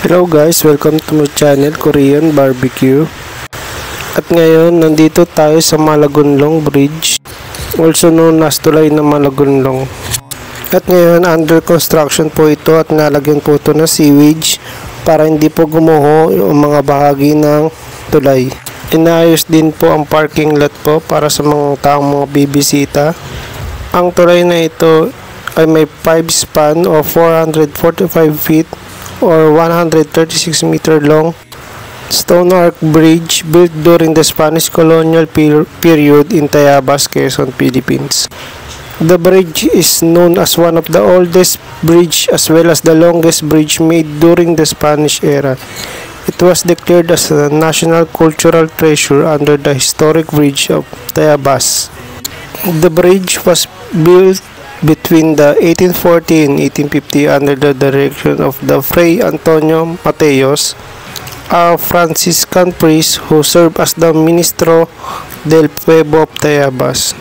Hello guys, welcome to my channel Korean Barbecue. At ngayon, nandito tayo sa Malagonlong Bridge, also known as Tulay ng Malagonlong. At ngayon, under construction po ito at nalagyan po ito ng sewage para hindi po gumuho yung mga bahagi ng tulay. Inayos din po ang parking lot po para sa mga taong mga bibisita. Ang tulay na ito ay may 5 span o 445 feet or 136 meter long stone arch bridge built during the Spanish colonial period in Tayabas, Quezon, Philippines. The bridge is known as one of the oldest bridge as well as the longest bridge made during the Spanish era. It was declared as a national cultural treasure under the historic bridge of Tayabas. The bridge was built between the 1840 and 1850 under the direction of the Fray Antonio Mateos, a Franciscan priest who served as the Ministro del Pueblo of Tayabas.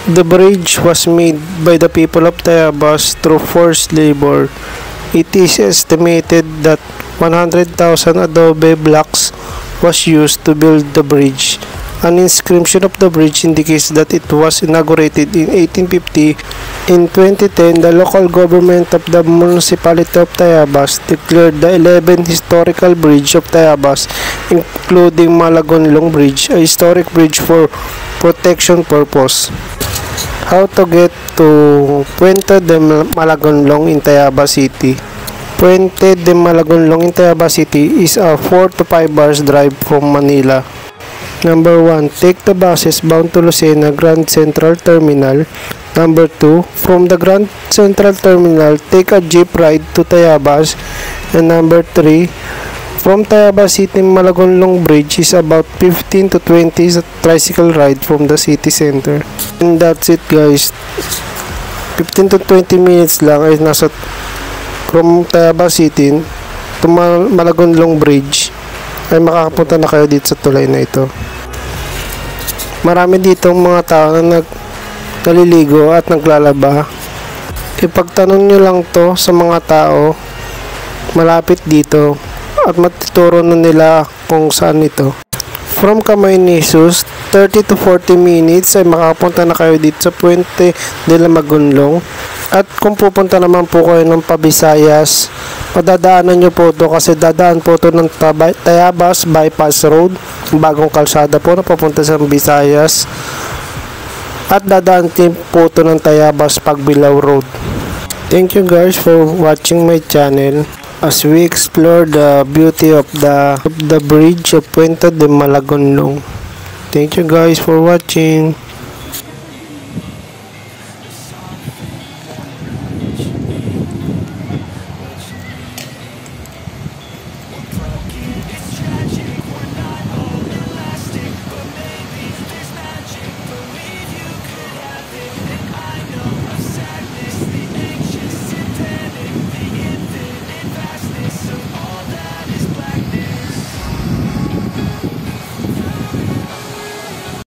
The bridge was made by the people of Tayabas through forced labor. It is estimated that 100,000 adobe blocks was used to build the bridge. An inscription of the bridge indicates that it was inaugurated in 1850. In 2010, the local government of the municipality of Tayabas declared the 11th historical bridge of Tayabas, including Malagonlong Bridge, a historic bridge for protection purpose. How to get to Puente de Malagonlong in Tayabas City? Puente de Malagonlong in Tayabas City is a 4 to 5 hours drive from Manila. Number 1, take the buses bound to Lucena Grand Central Terminal. Number 2, from the Grand Central Terminal, take a jeep ride to Tayabas. And number 3, from Tayabas City, Malagonlong Bridge is about 15 to 20 tricycle ride from the city center. And that's it guys. 15 to 20 minutes lang ay nasa from Tayabas City to Malagonlong Bridge ay makakapunta na kayo dito sa tulay na ito. Marami ditong mga tao na naliligo at naglalaba. Ipagtanong nyo lang to sa mga tao malapit dito at matuturo na nila kung saan ito. From Camarines, 30 to 40 minutes ay makapunta na kayo dito sa Puente de Malagonlong. At kung pupunta naman po kayo ng Pabisayas, padadaanan nyo po ito kasi dadaan po ito ng Tayabas Bypass Road, bagong kalsada po na papunta sa Visayas. At dadaan din po ito ng Tayabas Pagbilao Road. Thank you guys for watching my channel as we explore the beauty of the bridge of Puente de Malagonlong. Thank you guys for watching.